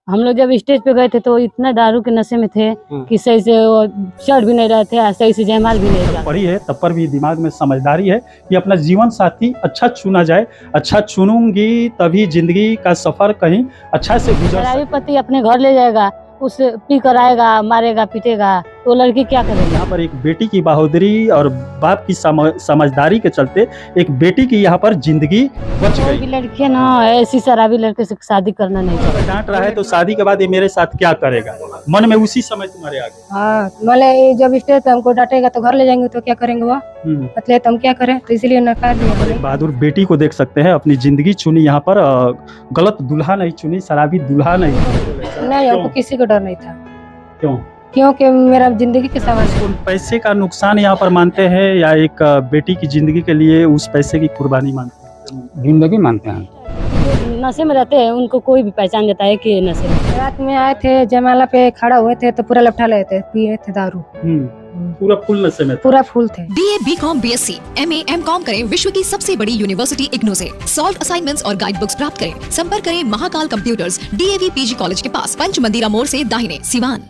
हम लोग जब स्टेज पे गए थे तो इतना दारू के नशे में थे कि सही से वो चढ़ भी नहीं रहे थे, सही से जयमाल भी नहीं रहा। पड़ी है तब पर भी दिमाग में समझदारी है कि अपना जीवन साथी अच्छा चुना जाए। अच्छा चुनूंगी तभी जिंदगी का सफर कहीं अच्छा से गुजर शराबी सके। पति अपने घर ले जाएगा, उस पी कर आएगा, मारेगा पीटेगा, तो लड़की क्या करेगी? यहाँ पर एक बेटी की बहादुरी और बाप की समझदारी के चलते एक बेटी की यहाँ पर जिंदगी बच कोई भी गई। लड़की है ना, ऐसी शराबी लड़के से शादी करना नहीं चाहिए। डांट रहा है तो शादी के बाद ये मेरे साथ क्या करेगा, मन में उसी समय तुम्हारे आगे। हाँ, मतलब जब स्टेज पे हमको डांटेगा तो घर ले जाएंगे तो क्या करेंगे वो, मतलब हम क्या करें, तो इसलिए नकार दिया। एक बहादुर बेटी को देख सकते हैं, अपनी जिंदगी चुनी यहाँ पर, गलत दूल्हा नहीं चुनी, शराबी दूल्हा नहीं, हमको किसी को डर नहीं था। क्यों? क्योंकि मेरा जिंदगी के सवाल है। पैसे का नुकसान यहाँ पर मानते हैं या एक बेटी की जिंदगी के लिए उस पैसे की कुर्बानी मानते हैं? जिंदगी मानते हैं। जो नशे में रहते हैं उनको कोई भी पहचान देता है कि नशे में। रात में आए थे, जयमाला पे खड़ा हुए थे तो पूरा लपटा रहे थे, पिए थे दारू, पूरा फुल नशे में था। पूरा फूल थे। BA, BCom, BSc, MA, MCom करें विश्व की सबसे बड़ी यूनिवर्सिटी इग्नू से। सॉल्व असाइनमेंट्स और गाइड बुक्स प्राप्त करें। संपर्क करें Mahakal computers, DAV PG college के पास, पंच मंदिरा मोड़ से दाहिने, सिवान।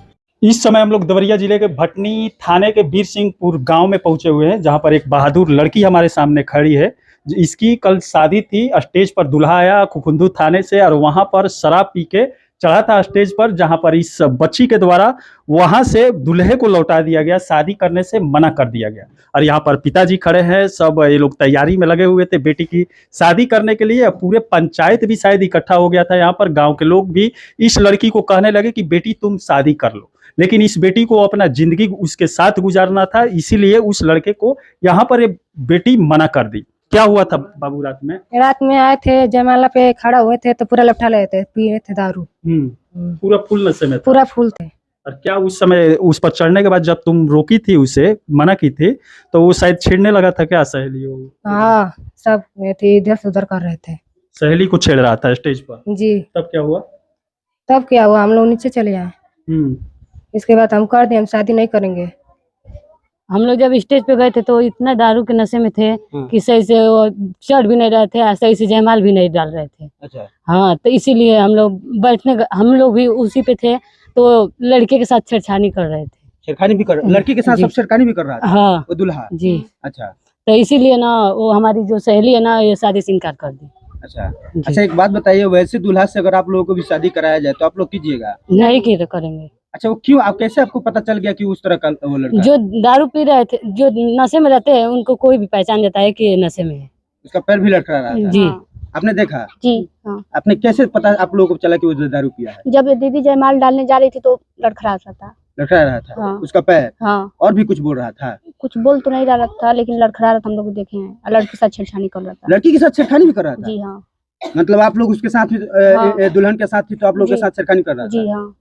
इस समय हम लोग देवरिया जिले के भटनी थाने के वीर सिंहपुर गांव में पहुंचे हुए हैं, जहां पर एक बहादुर लड़की हमारे सामने खड़ी है। इसकी कल शादी थी, स्टेज पर दूल्हा आया खुखुंदू थाने से और वहां पर शराब पी के चढ़ा था स्टेज पर, जहां पर इस बच्ची के द्वारा वहां से दूल्हे को लौटा दिया गया, शादी करने से मना कर दिया गया। और यहाँ पर पिताजी खड़े हैं, सब ये लोग तैयारी में लगे हुए थे बेटी की शादी करने के लिए। पूरे पंचायत भी शायद इकट्ठा हो गया था यहाँ पर, गांव के लोग भी इस लड़की को कहने लगे कि बेटी तुम शादी कर लो, लेकिन इस बेटी को अपना जिंदगी उसके साथ गुजारना था, इसीलिए उस लड़के को यहाँ पर ये बेटी मना कर दी। क्या हुआ था बाबू रात में? रात में आए थे, जयमाला पे खड़ा हुए थे तो पूरा लपटा रहे थे, पिए थे दारू, पूरा फुल नशे में था। पूरा फूल थे। और क्या उस समय उस पर चढ़ने के बाद जब तुम रोकी थी, उसे मना की थी, तो वो शायद छेड़ने लगा था क्या सहेलियों? हाँ, सब इधर से उधर कर रहे थे। सहेली को छेड़ रहा था स्टेज पर? जी। तब क्या हुआ? तब क्या हुआ, हम लोग नीचे चले आए। इसके बाद हम कर दिए, हम शादी नहीं करेंगे। हम लोग जब स्टेज पे गए थे तो इतना दारू के नशे में थे कि सही से वो चढ़ भी नहीं रहे थे, सही से जयमाल भी नहीं डाल रहे थे। अच्छा। हाँ, तो इसीलिए हम लोग भी उसी पे थे, तो लड़के के साथ छेड़छानी कर रहे थे। छेड़खानी भी कर, लड़की के साथ सब छेड़खानी भी कर रहा था? हाँ वो दूल्हा? जी। अच्छा। तो इसीलिए ना वो हमारी जो सहेली है ना, ये शादी से इनकार कर दी। अच्छा, एक बात बताइए, वैसे दूल्हा से अगर आप लोगों को भी शादी कराया जाए तो आप लोग कीजिएगा? नहीं की करेंगे। अच्छा, वो क्यों, आप कैसे आपको पता चल गया कि उस तरह का वो लड़का? जो दारू पी रहे थे, जो नशे में रहते हैं, उनको कोई भी पहचान देता है कि ये नशे में है। उसका पैर भी लटका रहा था? जी। आपने देखा? जी हाँ। आपने कैसे पता आप लोगों को चला कि वो दारू पिया है? जब दीदी जयमाल डालने जा रही थी तो लड़खड़ा रहा था। लटका रहा था? हाँ। उसका पैर? हाँ। और भी कुछ बोल रहा था? कुछ बोल तो नहीं रहा था, लेकिन लड़खड़ा रहा था, हम लोग देखे हैं। लड़की के साथ छेड़छानी कर रहा था। लड़की के साथ छेड़खानी भी कर रहा था? जी हाँ। मतलब आप लोग उसके साथ हाँ। दुल्हन के साथ थी तो आप लोग के साथ छेड़खानी कर रहा था? जी हाँ।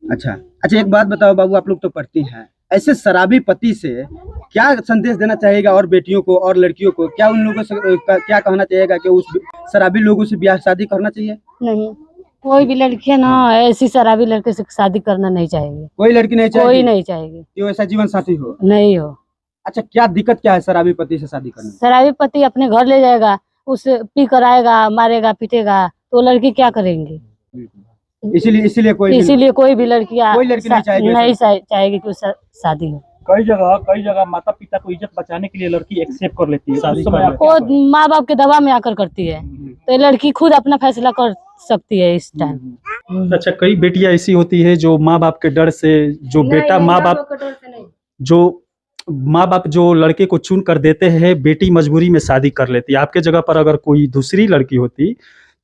अच्छा अच्छा, एक बात बताओ बाबू, आप लोग तो पढ़ती हैं, ऐसे शराबी पति से क्या संदेश देना चाहेगा और बेटियों को और लड़कियों को? क्या उन लोगों से क्या कहना चाहेगा कि उस शराबी लोगों से ब्याह शादी करना चाहिए? नहीं, कोई भी लड़की है ना, ऐसी शराबी लड़के से शादी करना नहीं चाहेगी। कोई लड़की नहीं चाहेगी? कोई नहीं चाहेगी कि वैसा जीवन साथी हो? नहीं हो। अच्छा, क्या दिक्कत क्या है शराबी पति से शादी करने में? शराबी पति अपने घर ले जाएगा, उस पी कर आएगा, मारेगा पीटेगा, तो लड़की क्या करेंगी? इसीलिए कोई भी लड़की नहीं चाहेगी कि उससे शादी हो। कई जगह माता पिता को इज्जत बचाने के लिए लड़की एक्सेप्ट कर लेती है, वो माँ बाप के दबाव में आकर करती है, तो लड़की खुद अपना फैसला कर सकती है इस टाइम। अच्छा, कई बेटियां ऐसी होती है जो माँ बाप के डर से, जो बेटा माँ बाप जो लड़के को चुन कर देते हैं, बेटी मजबूरी में शादी कर लेती है। आपके जगह पर अगर कोई दूसरी लड़की होती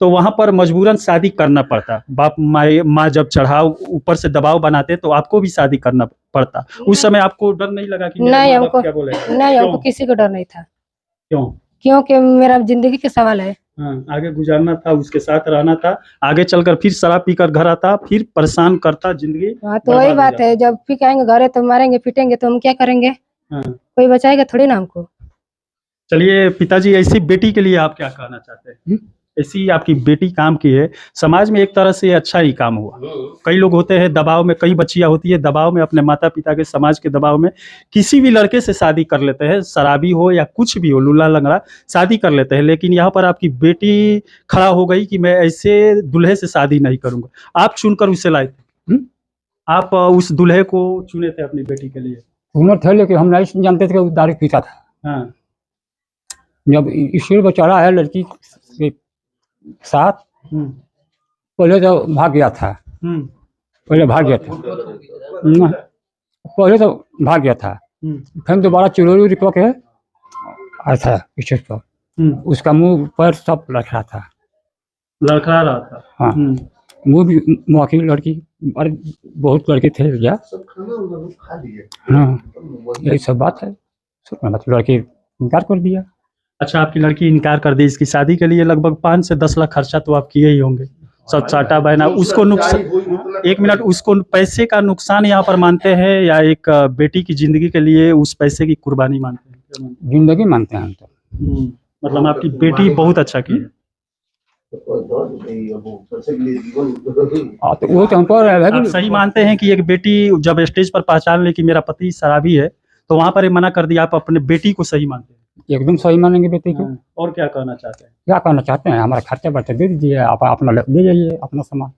तो वहां पर मजबूरन शादी करना पड़ता। बाप माँ जब चढ़ाव ऊपर से दबाव बनाते तो आपको भी शादी करना पड़ता। उस समय आपको डर नहीं लगा कि नहीं, हमको क्या बोलेगा? नहीं, हमको किसी को डर नहीं था। क्यों? क्योंकि मेरा जिंदगी के सवाल है। हाँ, आगे गुजारना था, उसके साथ रहना था, आगे चलकर फिर शराब पीकर घर आता, फिर परेशान करता जिंदगी। हाँ, तो वही बात है, जब फिर आएंगे घरे तो मारेंगे पीटेंगे तो हम क्या करेंगे? हाँ। कोई बचाएगा थोड़ी ना हमको। चलिए पिताजी, ऐसी बेटी के लिए आप क्या कहना चाहते हैं? ऐसी आपकी बेटी काम की है, समाज में एक तरह से अच्छा ही काम हुआ। कई लोग होते हैं दबाव में, कई बच्चियां होती है दबाव में, अपने माता पिता के, समाज के दबाव में किसी भी लड़के से शादी कर लेते हैं, शराबी हो या कुछ भी हो, लूला लंगड़ा शादी कर लेते हैं। लेकिन यहाँ पर आपकी बेटी खड़ा हो गई कि मैं ऐसे दूल्हे से शादी नहीं करूंगा। आप चुनकर उसे लाए थे, आप उस दूल्हे को चुने थे अपनी बेटी के लिए? हुनर थे, लेकिन हम नहीं जानते थे कि वो दारू पीता था। हाँ। जब स्कूल पर चढ़ा है लड़की के साथ, पहले तो भाग गया था, पहले भाग गया था, पहले तो भाग गया था, फिर दोबारा चिड़ोरी रिपो के आया था स्टेज पर। उसका मुंह पर सब लड़खड़ा था, लड़खड़ा रहा था। हाँ, वो भी मौकी लड़की, अरे बहुत लड़के थे क्या। हाँ, यही सब बात है। लड़की इनकार कर दिया। अच्छा, आपकी लड़की इनकार कर दी। इसकी शादी के लिए लगभग 5 से 10 लाख खर्चा तो आप किए ही होंगे, सब चाटा बहना। उसको नुकसान, एक मिनट, उसको पैसे का नुकसान यहाँ पर मानते हैं या एक बेटी की जिंदगी के लिए उस पैसे की कुर्बानी मानते हैं? जिंदगी मानते हैं हम तो। मतलब आपकी बेटी बहुत अच्छा की है। तो वो तो हमको आप सही मानते हैं कि एक बेटी जब स्टेज पर पहचान ले कि मेरा पति शराबी है, तो वहां पर ये मना कर दिया, आप अपने बेटी को सही मानते हैं? एकदम सही मानेंगे बेटी को। और क्या कहना चाहते हैं? क्या कहना चाहते हैं, हमारा खर्चा बढ़ते दे दीजिए, आप अपना दे जाइए अपना सामान,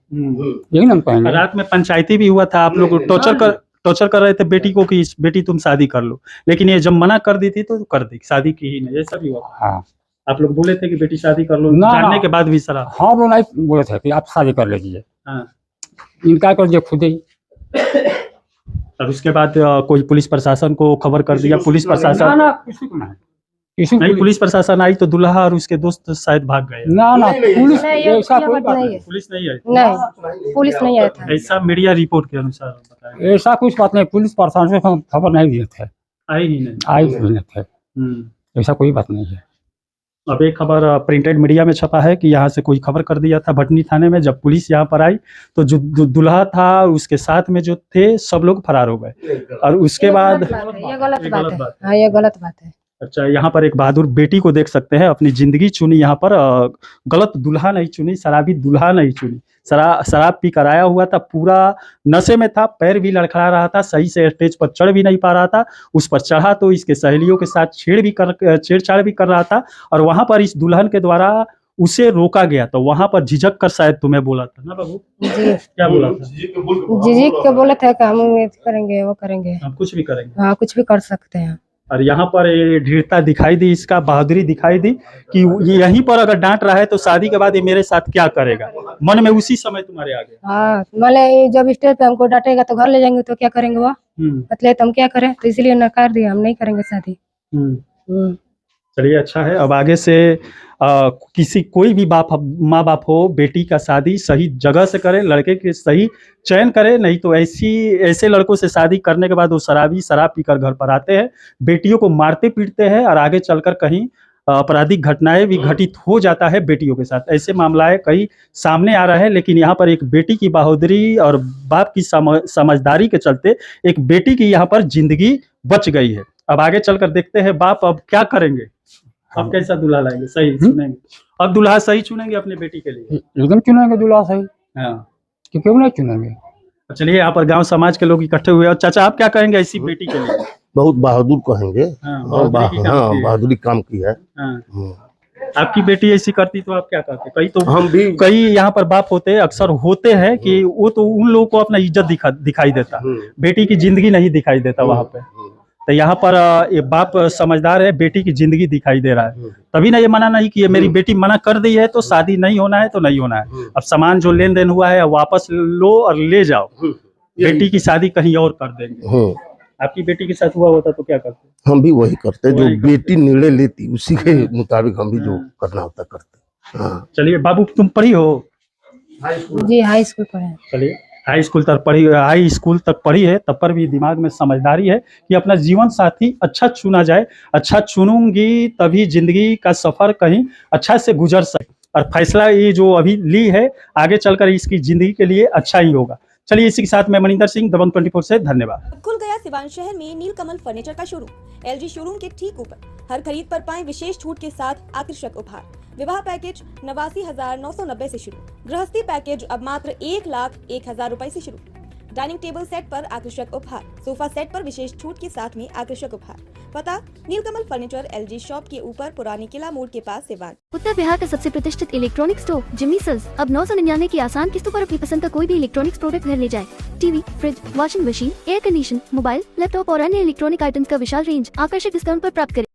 यही हम कहेंगे। रात में पंचायती भी हुआ था, आप लोग टॉर्चर कर रहे थे बेटी को कि बेटी तुम शादी कर लो, लेकिन ये जब मना कर दी थी तो कर दी, शादी की ही नहीं, ऐसा भी हुआ? हाँ, आप लोग बोले थे कि बेटी शादी कर लो, जानने के बाद भी शराब? हाँ, वो नहीं बोले थे कि आप शादी कर लीजिए। हाँ। इनकार कर दिया खुद ही। और उसके बाद कोई पुलिस प्रशासन को खबर कर दिया? पुलिस प्रशासन ना, किसी को नहीं, किसी को नहीं, पुलिस प्रशासन आई तो दूल्हा और उसके दोस्त शायद भाग गए। ना, पुलिस नहीं, ऐसा ये कोई बात बात नहीं नहीं, है। पुलिस नहीं आई? नहीं, पुलिस नहीं आया था। ऐसा मीडिया रिपोर्ट के अनुसार बताया। ऐसा कुछ बात नहीं, पुलिस प्रशासन से हम खबर नहीं दिए थे, आई ही नहीं। आए ही नहीं थे, ऐसा कोई बात नहीं है। अब एक खबर प्रिंटेड मीडिया में छपा है कि यहाँ से कोई खबर कर दिया था भटनी थाने में। जब पुलिस यहाँ पर आई तो जो दूल्हा था उसके साथ में जो थे सब लोग फरार हो गए, और उसके बाद ये गलत बात है। हाँ, ये गलत बात है। अच्छा, यहाँ पर एक बहादुर बेटी को देख सकते हैं, अपनी जिंदगी चुनी यहाँ पर, गलत दूल्हा नहीं चुनी, शराबी दूल्हा नहीं चुनी। शराब पी कर आया हुआ था, पूरा नशे में था, पैर भी लड़खड़ा रहा था, सही से स्टेज पर चढ़ भी नहीं पा रहा था। उस पर चढ़ा तो इसके सहेलियों के साथ छेड़छाड़ भी कर रहा था, और वहां पर इस दुल्हन के द्वारा उसे रोका गया। तो वहां पर झिझक कर शायद तुम्हें बोला था ना बाबू? जी, क्या बोला था? जी के बोले थे कि हम ये करेंगे, वो करेंगे, हम कुछ भी करेंगे। हाँ, कुछ भी कर सकते हैं। और यहाँ पर ये दृढ़ता दिखाई दी, इसका बहादुरी दिखाई दी कि ये यहीं पर अगर डांट रहा है तो शादी के बाद ये मेरे साथ क्या करेगा, मन में उसी समय तुम्हारे आ गया। हाँ, मतलब जब स्टेज पे हमको डांटेगा तो घर ले जाएंगे तो क्या करेंगे वो, मतलब तो हम क्या करें, तो इसलिए नकार दिया, हम नहीं करेंगे शादी। चलिए, अच्छा है। अब आगे से किसी कोई भी माँ बाप हो, बेटी का शादी सही जगह से करे, लड़के के सही चयन करे, नहीं तो ऐसे लड़कों से शादी करने के बाद वो शराब पीकर घर पर आते हैं, बेटियों को मारते पीटते हैं, और आगे चलकर कहीं आपराधिक घटनाएं भी घटित हो जाता है बेटियों के साथ। ऐसे मामलाएं कई सामने आ रहा है, लेकिन यहाँ पर एक बेटी की बहादुरी और बाप की समझदारी के चलते एक बेटी की यहाँ पर जिंदगी बच गई है। अब आगे चलकर देखते हैं बाप अब क्या करेंगे, अब कैसा दूल्हा लाएंगे, सही चुनेंगे, अब दूल्हा सही चुनेंगे अपने बेटी के लिए? एकदम चुनेंगे दूल्हा सही। हाँ, क्यों नहीं चुनेंगे। चलिए, यहाँ पर गांव समाज के लोग इकट्ठे हुए। और चाचा, आप क्या कहेंगे ऐसी बेटी के लिए? बहुत बहादुर कहेंगे। हाँ, बहादुरी काम की है। आपकी बेटी ऐसी करती तो आप क्या करते? हम भी कई यहाँ पर बाप होते हैं, अक्सर होते हैं कि वो तो उन लोगों को अपना इज्जत दिखाई देता, बेटी की जिंदगी नहीं दिखाई देता वहां पे। तो यहाँ पर ये बाप समझदार है, बेटी की जिंदगी दिखाई दे रहा है, तभी ना ये मना नहीं कि मेरी बेटी मना कर दी है तो शादी नहीं होना है तो नहीं होना है। अब सामान जो लेन देन हुआ है वापस लो और ले जाओ, बेटी की शादी कहीं और कर देंगे। आपकी बेटी के साथ हुआ होता तो क्या करते? हम भी वही करते, जो बेटी निर्णय लेती उसी के मुताबिक हम भी जो करना होता करते। चलिए बाबू, तुम पढ़ी हो? जी, हाई स्कूल पढ़े। चलिए, हाई स्कूल तक पढ़ी है, तब पर भी दिमाग में समझदारी है कि अपना जीवन साथी अच्छा चुना जाए। अच्छा चुनूंगी तभी जिंदगी का सफर कहीं अच्छा से गुजर सके, और फैसला ये जो अभी ली है आगे चलकर इसकी जिंदगी के लिए अच्छा ही होगा। चलिए, इसी के साथ मैं मनिंदर सिंह, दबंग 24 से धन्यवाद। खुल गया सिवान शहर में नीलकमल फर्नीचर का शोरूम। एलजी शोरूम के ठीक ऊपर हर खरीद पर पाएं विशेष छूट के साथ आकर्षक उपहार। विवाह पैकेज 89,990 से शुरू। गृहस्थी पैकेज अब मात्र 1,01,000 रुपए से शुरू। डाइनिंग टेबल सेट पर आकर्षक उपहार, सोफा सेट पर विशेष छूट के साथ में आकर्षक उपहार। पता नीलकमल फर्नीचर, LG शॉप के ऊपर, पुरानी किला मोड़ के पास, सिवान। उत्तर बिहार का सबसे प्रतिष्ठित इलेक्ट्रॉनिक स्टोर जिमी सेल्स अब 999 की आसान किस्तों पर अपनी पसंद का कोई भी इलेक्ट्रॉनिक्स प्रोडक्ट घर ले जाए। TV, fridge, washing machine, air condition, mobile, laptop और अन्य इलेक्ट्रॉनिक आइटम्स का विशाल रेंज आकर्षक डिस्काउंट पर प्राप्त करें।